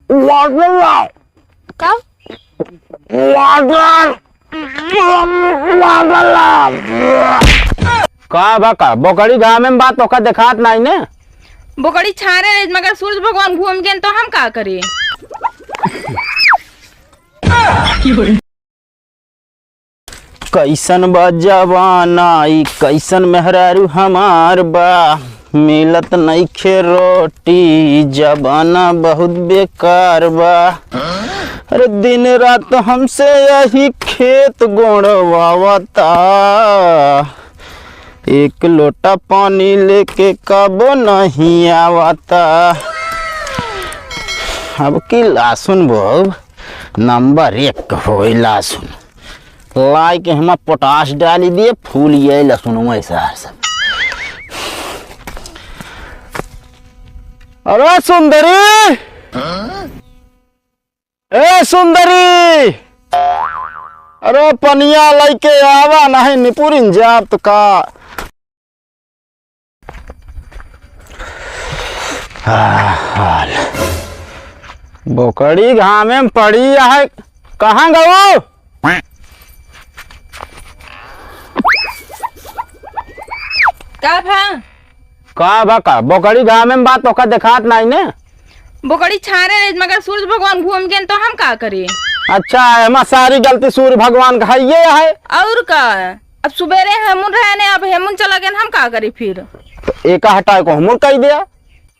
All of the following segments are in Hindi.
वाटर का वाटर का बका बोकड़ी गाँव में बात तो देखात नहीं ने बोकड़ी छारे रहे मगर सूरज भगवान घूम गए तो हम का करे। कैसन बा जवाना ई कैसन मेहरारू हमार बा मिलत नइखे रोटी जवाना बहुत बेकार बा। अरे दिन रात हमसे यही खेत गोड़वावता एक लोटा पानी लेके कब नहीं आवता। अब की लहसुन बहु नंबर 1 हो लहसुन लाई के हम पोटाश डाली दिए फूल ये लहसुन वैसा सब। अरे सुंदरी ए सुंदरी अरे पनिया लेके आवा नहीं निपुरिन जाब तो का। हाल बोकड़ी घाम में पड़ी है कहाँ गऊ का बका बोकड़ी गाँव में बात तो देखात नहीं ने बोकड़ी छारे रहे मगर सूरज भगवान घूम गए तो हम का करे। अच्छा है सारी गलती सूर्य भगवान का ये है और का अब सुबेरे हेमुन रहे ने अब हेमुन चला गए हम का करे फिर तो एक हटाए को हम कह दिया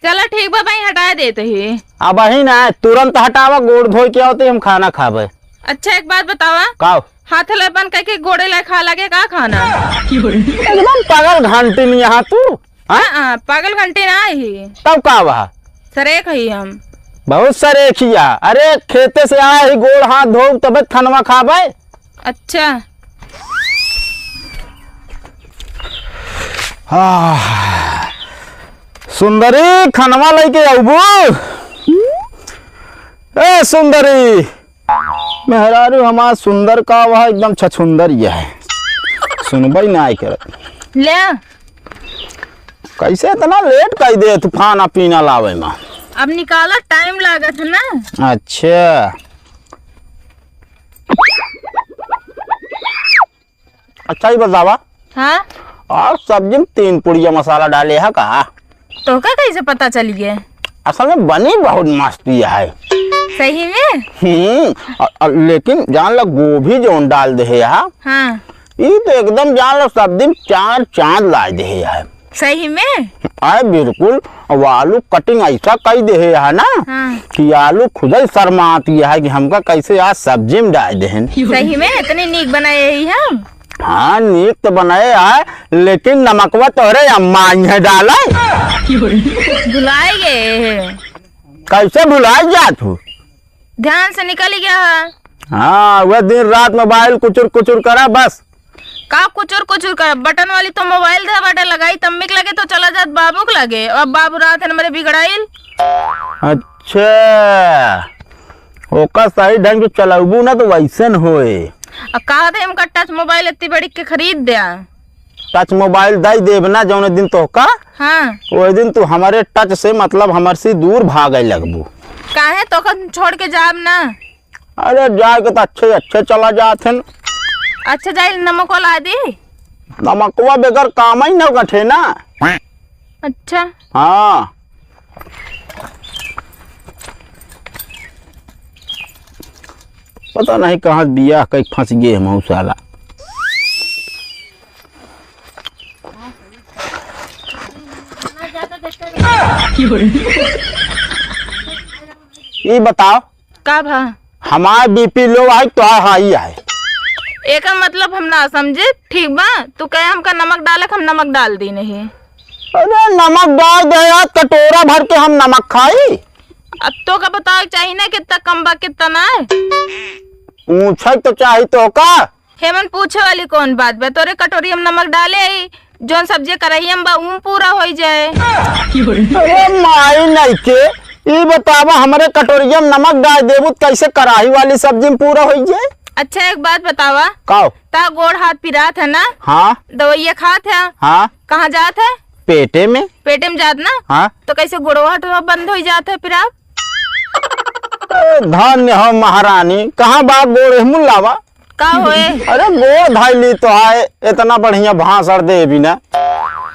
चला ठीक बा भाई हटा देते ही अब ही ना तुरंत हटावा गोड़ धोई के आते हम खाना खावे। अच्छा एक बात बतावा का हाथ लेपन कह के गोड़े ला खा लगे का खाना एकदम पागल घंटी नहीं यहाँ तू पागल घंटे ना ही तब का वहा सरे कही हम बहुत सरे खिया। अरे खेते से आए ही गोड़ हाथ धो तब खानवा खावे। अच्छा सुंदरी खानवा लेके आबू ए सुंदरी मेहरारू हमार सुंदर का वह एकदम छछुंदर यह है सुनबई ना कर ले कैसे इतना लेट कर दे तू खाना पीना लावे में अब निकाला टाइम लागत है ना। अच्छा अच्छा ही बतावा हाँ और सब्जी में 3 पुड़िया मसाला डाले है का तो का कैसे पता चल गया। असल में बनी बहुत मस्त है सही में लेकिन जान लो गोभी जो डाल दे है हाँ ये तो एकदम जान लो सब्जी में 4 चांद ला दे है सही में आए बिल्कुल। अब आलू कटिंग ऐसा कई दे है ना हाँ। कि आलू खुद ही शर्माती है कि हमका कैसे आज सब्जी में डाल दे। सही में इतनी नीक बनाए ही हम। हाँ नीक तो बनाए है लेकिन नमकवा तोरे अम्मा ने डाला भुलाए गए कैसे भुलाए जा तू ध्यान से निकल गया। हाँ वह दिन रात मोबाइल कुचुर कुचुर करा बस का कुचुर कुचुर कर बटन वाली तो मोबाइल दे बटन लगाई तम्मिक लगे तो चला जात बाबू को लगे अब बाबू रात है मेरे बिगड़ाइल। अच्छा ओका सही ढंग से चलाबू ना तो वैसे न होए। अब कहा थे हमका टच मोबाइल इतनी बड़ी के खरीद दिया टच मोबाइल दे देब ना जौन दिन तो का हाँ वो दिन तू हमारे टच से मतलब हमारे से दूर भागे लगबू काहे तो छोड़ के जाब ना। अरे जाए के तो अच्छे अच्छे चला जाते न। अच्छा जाए नमक ला दी नमकवा बेगर काम ही न कठे ना। अच्छा हाँ पता नहीं कहाँ दिया कहीं फंस गए हम साला। ये बताओ का भा हमारे बीपी लो है तो हाई है एक मतलब हम ना समझे ठीक बा तू कहे हमका नमक डाले हम नमक डाल दी नहीं। अरे नमक डाल दे यार कटोरा भर के हम नमक खाई। अब तो का बताओ चाहिए ना कितना कम बा कितना ना पूछे तो चाहिए तो का हेमन पूछे वाली कौन बात बा तोरे कटोरी हम नमक डाले जोन सब्जी कराई हम बा पूरा हो जाए। अरे माई नहीं के ये बतावा हमारे कटोरिया में नमक डाल देबू कैसे कढ़ाई वाली सब्जी में पूरा हो जाए। अच्छा एक बात बतावा काओ ता गोड़ हाथ पिरात है ना। हाँ दवाइया खात है। हाँ कहाँ जात है पेटे में जात ना। हाँ तो कैसे गोड़वा बंद हो जाता है फिर आप धन्य हो महारानी। कहाँ बात गोड़ मुल्लावा? का होए? अरे गोड़ धाइली तो है, इतना बढ़िया भाषण दे भी ना।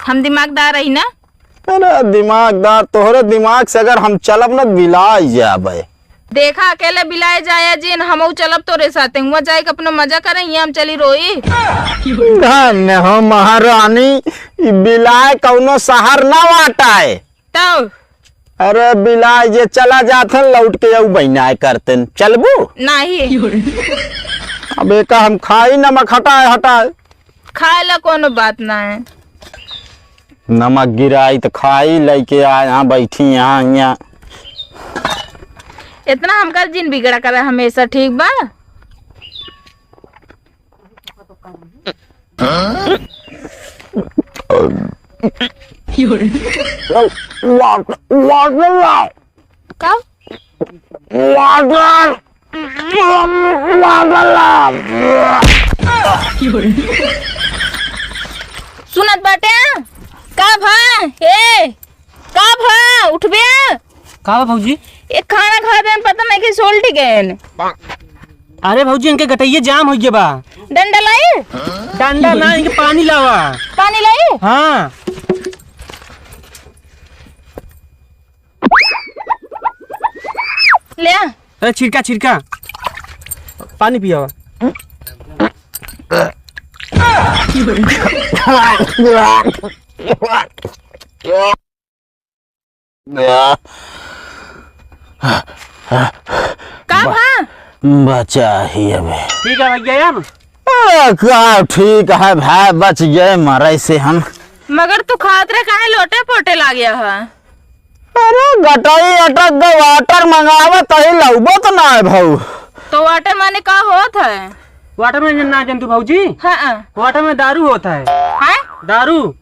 हम दिमागदार रही ना। अरे दिमागदार तोहरे दिमाग से अगर हम चलब न बिलाई जाबे। देखा अकेले बिलाए जाया जिन हम चलब तोरे साथे हुआ जाए अपना मजा करें, ये हम चली रोई। धन्य हो महारानी, ई बिलाए कौनो शहर ना वाटाए। तब अरे बिलाए जे चला जाथन लौट के यू बहनाए करतन, चलबू नहीं अब एक हम खाई नमक हटाए हटाए। खाए ला कोनो बात ना है। नमक गिराई तो खाई लेके आए, यहाँ बैठी यहाँ इतना हमका जिन बिगड़ा करे हमेशा, ठीक बा। का सुनत बाटे का भा ए का भा उठबे का भौजी? एक खाना खा दे पता नहीं कि सोल टिकेन। अरे भौजी इनके गटैये जाम हो गया बा। डंडा लाई? डंडा ना, इनके पानी लावा। पानी लाई? हाँ ले आ। अरे छिड़का छिड़का पानी पिया। का भा बचा ही अबे। ठीक है भैया यार। का ठीक है भाई, बच गए मरे से हम। मगर तू खात रे काहे लोटे पोटे ला गया है? अरे गटाई अटक गए, वाटर मंगावा तही लौबो तो ना है भाऊ। तो वाटर माने का होत है? वाटर में ना जंतु भौजी, हाँ वाटर में दारू होता है। है दारू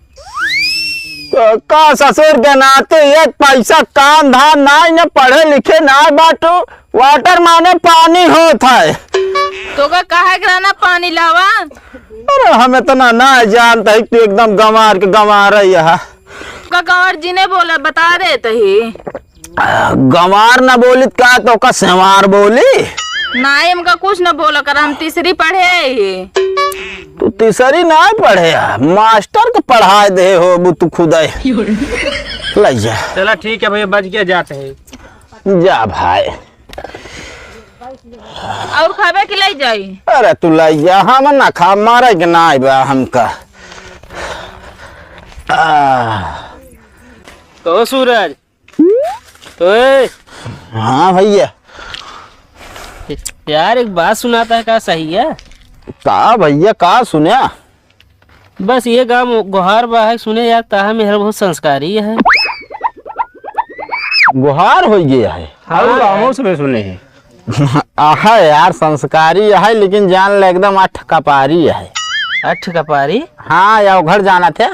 का ससुर के नाते एक पैसा काम धाम ना, न पढ़े लिखे ना बाटू, वाटर माने पानी होता है। तो का काहे कराना पानी लावा? अरे हम इतना ना जानता है, तू एकदम गंवार के गंवार है। का गंवार जी ने बोला बता दे तही। गंवार ना बोली का तो का सेवार बोली। ना हमका कुछ न बोला कर, हम तीसरी पढ़े ही। तू तीसरी ना पढ़े, मास्टर के पढ़ा दे हो वो तू खुद ले जा। चला ठीक है भैया, बच गया, जाते हैं। जा भाई। और खावे के लाई जाई? अरे तू ले जा, हम ना खा मारे के ना बा हमका। तो सूरज तो हाँ भैया। यार एक बात सुनाता है, का सही है? का भैया का सुने? बस ये गाँव गुहार बा है, सुने यार ताहा मेहर बहुत संस्कारी है। गुहार हो गया है? हाँ गाँव से सुने हैं। आहा यार संस्कारी है, लेकिन जान ले एकदम अठ कपारी है। अठ कपारी? हाँ या घर जाना थे।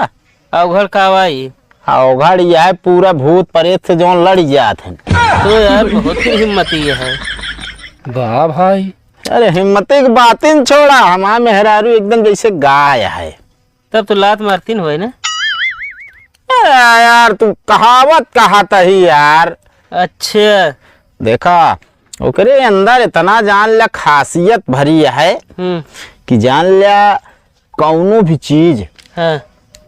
अवघड़ कावाई? अवघड़ यह है पूरा भूत प्रेत से जो लड़ जाते हैं। तो यार बहुत ही हिम्मती है। वाह भाई। अरे हिम्मती की बातें छोड़ा, हमारा मेहरारू एकदम जैसे गाय है। तब तो लात मारतीन होए ना? यार तू कहावत कहाता ही यार। अच्छा देखा ओकरे अंदर इतना जान लिया खासियत भरी है कि जान लिया कौनो भी चीज हाँ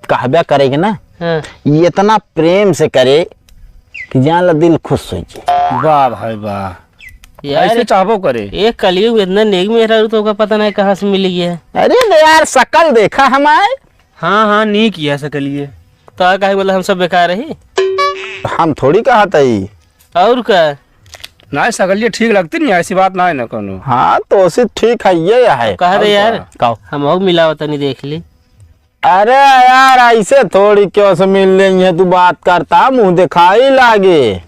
कहबे करेगी ना, हाँ। ये इतना प्रेम से करे कि जान ला दिल खुश हो जाए। वाह भाई वाह, यार ऐसे चाहबो करे। एक कलयुग इतना नेक मेहरा तो का पता नहीं कहाँ से मिल गया है। अरे यार शकल देखा हमारे। हाँ हाँ नहीं किया सकलिए तो कहे मतलब हम सब बेकार है। हम थोड़ी कहा था ही। और का ना सकलिए ठीक लगती नहीं, ऐसी बात ना है ना कोनो। हाँ तो उसे ठीक है ये है। कहा दे यार, कहो हम और मिलावत नहीं देख ली। अरे यार ऐसे थोड़ी क्यों से मिल लेंगे है, तू बात करता मुंह दिखाई लागे।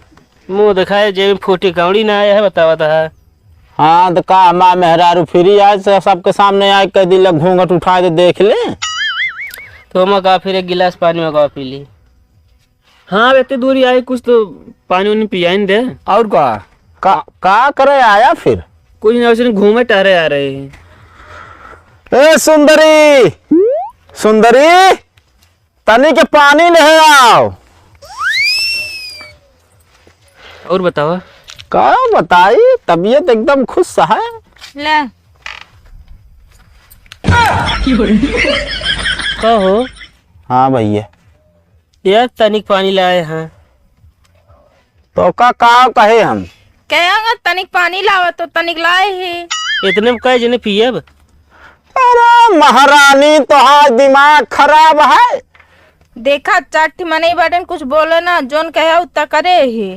मुंह दिखाए जेब में फूटी कौड़ी ना आया है, बतावा था। हाँ तो का हमारा मेहरारू फ्री आज से सबके सामने आए कह दिल घूंघट उठा दे देख ले। तो हम का फिर एक गिलास पानी में का पी ली। हाँ इतनी दूरी आए कुछ तो पानी वानी पिया दे। और का करे आया फिर? कुछ नहीं घूमे टहरे आ रहे हैं। ए सुंदरी सुंदरी तनी के पानी ले आओ। और बतावा। का बताई, तबीयत एकदम खुश है। ले कहो हाँ भैया। यार तनिक पानी लाए हैं। तो का कहे हम। कहेंगे तनिक पानी लावा तो तनिक लाए ही। इतने में कहे जने पियब। अरे महारानी तो हाँ दिमाग खराब है। देखा चाटी मनी बाटन कुछ बोले ना, जोन कहे उतना करे ही।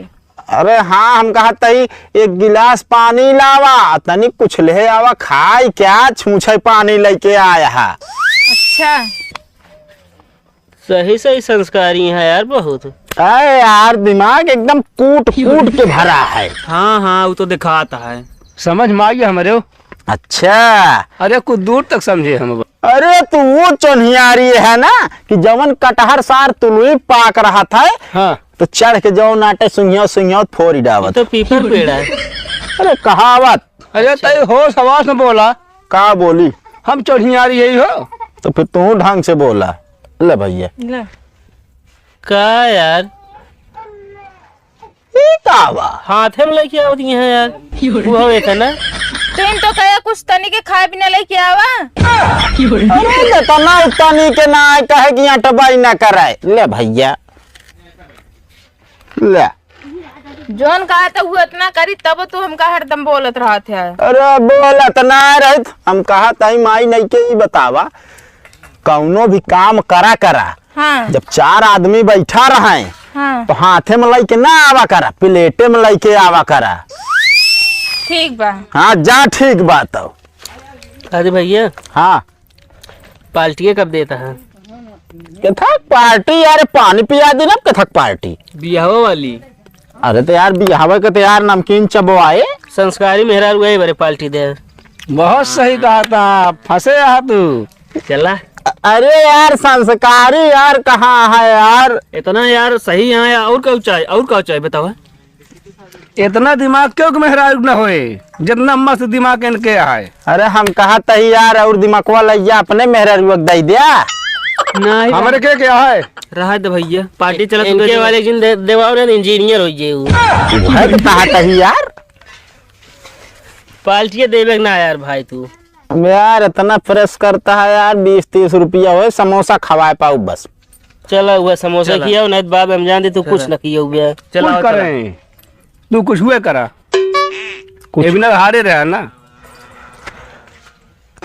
अरे हाँ हम कहा तही एक गिलास पानी लावा, तनिक कुछ ले आवा खाई, क्या छूछे पानी लेके आया है। अच्छा सही सही संस्कारी है यार बहुत। अरे यार दिमाग एकदम कूट कूट के भरा है। हाँ हाँ वो तो दिखाता है। समझ में आ गया हमारे। अच्छा अरे कुछ दूर तक समझे हम। अरे तू वो चोन्हियारी है ना कि जवन कटहर सार तुलुई पाक रहा था, हाँ तो चढ़ के जो नाटे सुइया सुइया फोड़ ये डावत। तो पीपर पेड़ है। अरे कहावत। अरे तय होश हवास में बोला। का बोली। हम चढ़ियारी यही हो। तो फिर तू ढंग से बोला। ले भैया ले का यार ये का बा। हाथे में लेके आओ दिए हैं यार। वो हवे था ना। तुम तो कहे कुछ तनिक के खाए पीने लेके आवा। अरे तना उतनी के ना आए कहे कि यहाँ टबाई ना कराए। ले भैया ले। जोन कहा था वो इतना करी, तब तू हमका हरदम बोलत रहा थे। अरे बोला तो ना रहित, हम कहा तही माई नहीं के ही बतावा। कौनो भी काम करा हाँ जब चार आदमी बैठा रहे हाँ तो हाथे में लेके ना आवा करा, प्लेटे में लेके आवा करा। ठीक बा। हाँ जा ठीक बात हो। अरे भैया हाँ पाल्टिया कब देता है? कथक पार्टी यार, पानी पिया दी ना कथक पार्टी। बियाहो वाली। अरे तो यार बिहावे के तो यार नमकीन चबवाए। संस्कारी मेहरारू वही बड़े पाल्टी दे। बहुत सही कहा था, फंसे यहाँ तू। चला अरे यार संस्कारी यार कहाँ है यार। इतना यार सही यहाँ और क्या चाहिए, और क्या चाहिए बताओ। इतना दिमाग क्यों कि मेहरारू न होए, जितना मस्त दिमाग इनके है। अरे हम कहा तही यार और दिमागवा लैया अपने मेहरारू दे दिया। नहीं हमारे क्या है। रहा दे भैया पार्टी चला। इनके वाले जिन देवाओ ने इंजीनियर हो जे वो। है तो कहा तही यार। पाल्टिया देवे ना यार भाई तू। यार इतना प्रेस करता है यार, 20-30 रुपया हो समोसा खवाए पाऊ बस। चला हुआ समोसा किया नहीं तो बाब हम जान दे तू कुछ न किया हुआ। कुछ करें तू कुछ हुए करा, कुछ भी ना हारे रहा ना।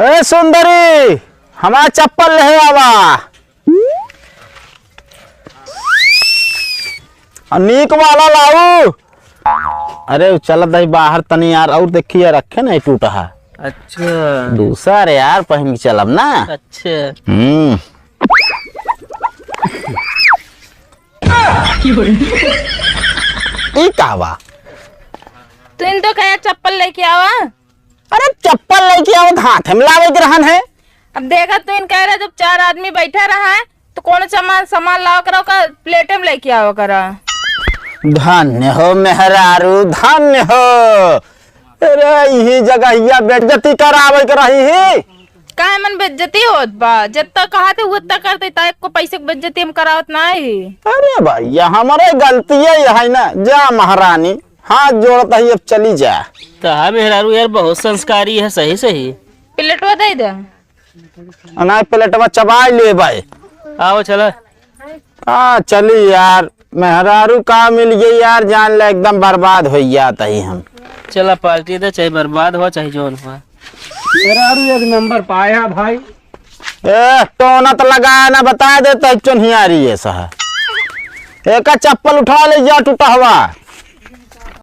ए सुंदरी हमारा चप्पल ले आवा, नीक वाला लाऊ। अरे चल दही बाहर तनी यार, और देखिए रखे नहीं टूटा है। अच्छा दूसरा यार पहन के चलब ना। अच्छा ई कहवा। तुम तो कहे चप्पल लेके आवा। अरे चप्पल लेके आओ, हाथ में लावे के रहन है। अब देखा तो इन कह रहे जब चार आदमी बैठा रहा है तो कौन सामान लाओ करो का प्लेटे में लेके आओ करा। धन्य हो मेहरारू धन्य हो। अरे यही जगह बेइज्जती करावे के रही है। काहे मन बेइज्जती होत बा, जितना कहा थे उतना करते ता को पैसे की बेइज्जती हम करावत ना है। अरे भैया हमारे गलती है ना। जा महारानी हाथ जोड़ता ही, अब चली जा। तो हाँ मेहरारू यार बहुत संस्कारी है। सही सही प्लेटवा दे दे। अनाज प्लेटवा चबाई ले भाई। आओ चला। हाँ चली यार, मेहरारू का मिल गई यार, जान ले एकदम बर्बाद हो जाता ही हम। चला पार्टी दे, चाहे बर्बाद हुआ चाहे जोन हुआ। मेहरारू एक नंबर पाया भाई। ए टोना तो लगाया ना, बता देता चुनहियारी है सहा। एक चप्पल उठा ले जा टूटा हुआ।